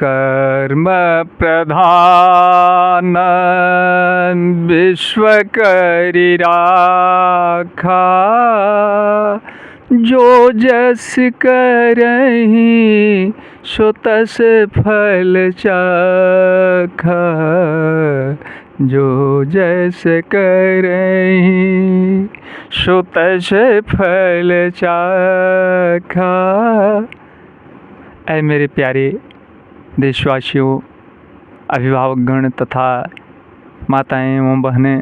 कर्म प्रधान विश्व करि राखा, जो जस करहि सो तस फल चाखा, जो जस करहि सो तस फल चाखा। ऐ मेरे प्यारे देशवासियों, अभिभावकगण तथा माताएं एवं बहनें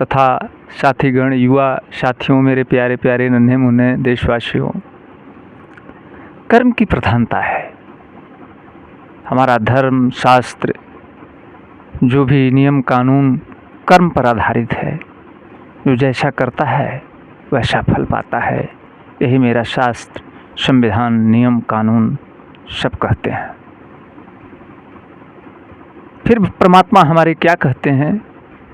तथा साथीगण, युवा साथियों, मेरे प्यारे प्यारे नन्हे मुन्ने देशवासियों, कर्म की प्रधानता है। हमारा धर्म शास्त्र जो भी नियम कानून कर्म पर आधारित है। जो जैसा करता है वैसा फल पाता है, यही मेरा शास्त्र, संविधान, नियम कानून सब कहते हैं। फिर परमात्मा हमारे क्या कहते हैं?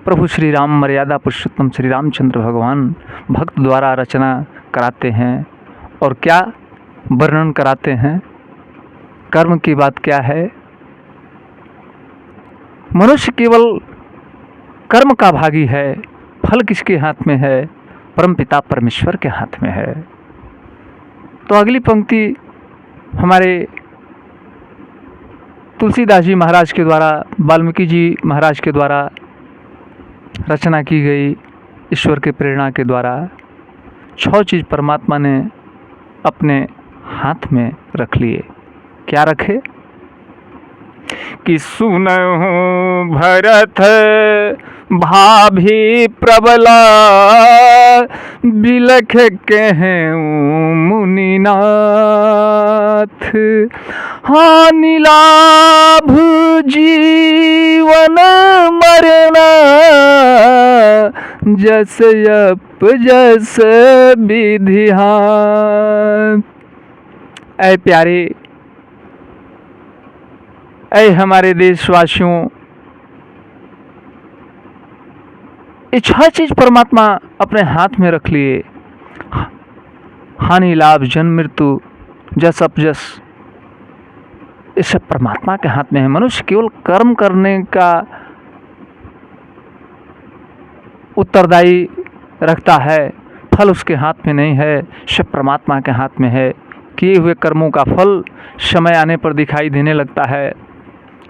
प्रभु श्री राम, मर्यादा पुरुषोत्तम श्री रामचंद्र भगवान भक्त द्वारा रचना कराते हैं और क्या वर्णन कराते हैं? कर्म की बात क्या है? मनुष्य केवल कर्म का भागी है, फल किसके हाथ में है? परमपिता परमेश्वर के हाथ में है। तो अगली पंक्ति हमारे तुलसीदास जी महाराज के द्वारा, वाल्मीकि जी महाराज के द्वारा रचना की गई, ईश्वर के प्रेरणा के द्वारा 6 चीज़ परमात्मा ने अपने हाथ में रख लिए। क्या रखे? कि सुनहु भरत भाभी प्रबला, बिलख कहूँ मुनिनाथ, हानि लाभ जीवन मरना, जस यप जस विधिहान। ऐ प्यारे, ऐ हमारे देशवासियों, ये 6 चीज परमात्मा अपने हाथ में रख लिए। हानि लाभ जन्म मृत्यु जस अपजस, ये सब परमात्मा के हाथ में है। मनुष्य केवल कर्म करने का उत्तरदायी रखता है, फल उसके हाथ में नहीं है, सब परमात्मा के हाथ में है। किए हुए कर्मों का फल समय आने पर दिखाई देने लगता है।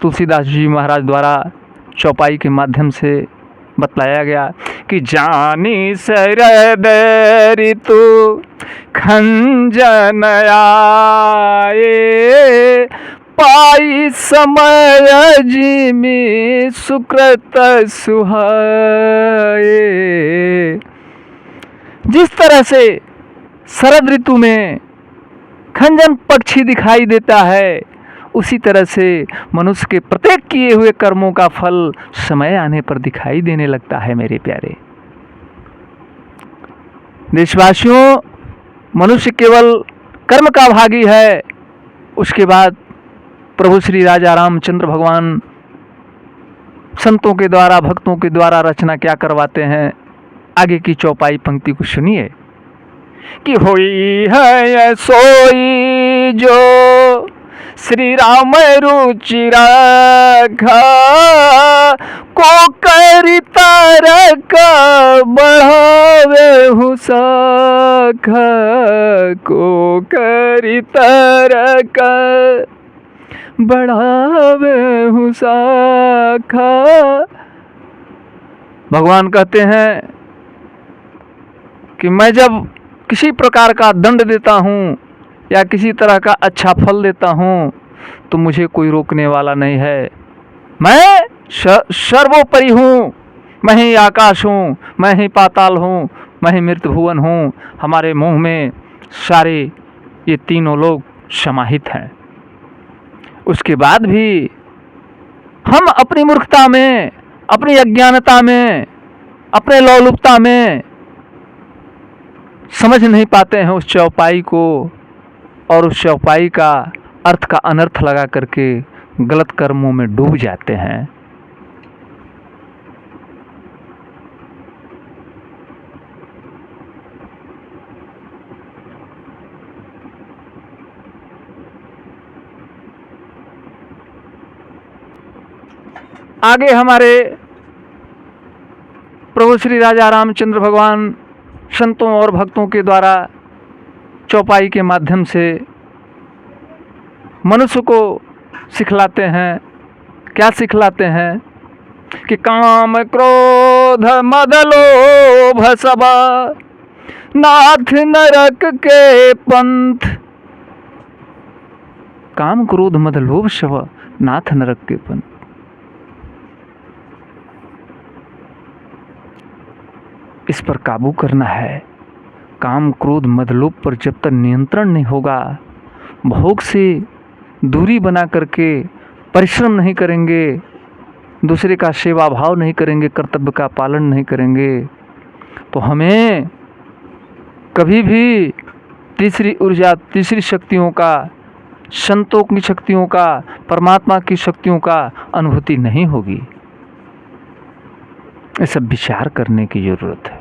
तुलसीदास जी महाराज द्वारा चौपाई के माध्यम से बतलाया गया कि जानी शरद ऋतु खंजन आए, पाई समय जिमि सुकृत सुहाए। जिस तरह से शरद ऋतु में खंजन पक्षी दिखाई देता है, उसी तरह से मनुष्य के प्रत्येक किए हुए कर्मों का फल समय आने पर दिखाई देने लगता है। मेरे प्यारे देशवासियों, मनुष्य केवल कर्म का भागी है। उसके बाद प्रभु श्री राजा रामचंद्र भगवान संतों के द्वारा, भक्तों के द्वारा रचना क्या करवाते हैं? आगे की चौपाई पंक्ति को सुनिए कि होई है सोई जो श्री राम रुचि राखा, को करि तारक बढ़ावे हु साखा, को करि तारक बढ़ावे हु साखा। भगवान कहते हैं कि मैं जब किसी प्रकार का दंड देता हूँ या किसी तरह का अच्छा फल देता हूँ तो मुझे कोई रोकने वाला नहीं है। मैं सर्वोपरि हूँ, मैं ही आकाश हूँ, मैं ही पाताल हूँ, मैं ही मृत भुवन हूँ। हमारे मुंह में सारे ये तीनों लोग समाहित हैं। उसके बाद भी हम अपनी मूर्खता में, अपनी अज्ञानता में, अपने लोलुपता में समझ नहीं पाते हैं उस चौपाई को, और उस चौपाई का अर्थ का अनर्थ लगा करके गलत कर्मों में डूब जाते हैं। आगे हमारे प्रभु श्री राजा रामचंद्र भगवान संतों और भक्तों के द्वारा चौपाई के माध्यम से मनुष्य को सिखलाते हैं। क्या सिखलाते हैं कि काम क्रोध मद लोभ सब नाथ नरक के पंथ। काम क्रोध मद लोभ सब नाथ नरक के पंथ। इस पर काबू करना है। काम क्रोध मद लोभ पर जब तक नियंत्रण नहीं होगा, भोग से दूरी बना करके परिश्रम नहीं करेंगे, दूसरे का सेवा भाव नहीं करेंगे, कर्तव्य का पालन नहीं करेंगे, तो हमें कभी भी तीसरी ऊर्जा, तीसरी शक्तियों का, संतों की शक्तियों का, परमात्मा की शक्तियों का अनुभूति नहीं होगी। ये सब विचार करने की जरूरत है।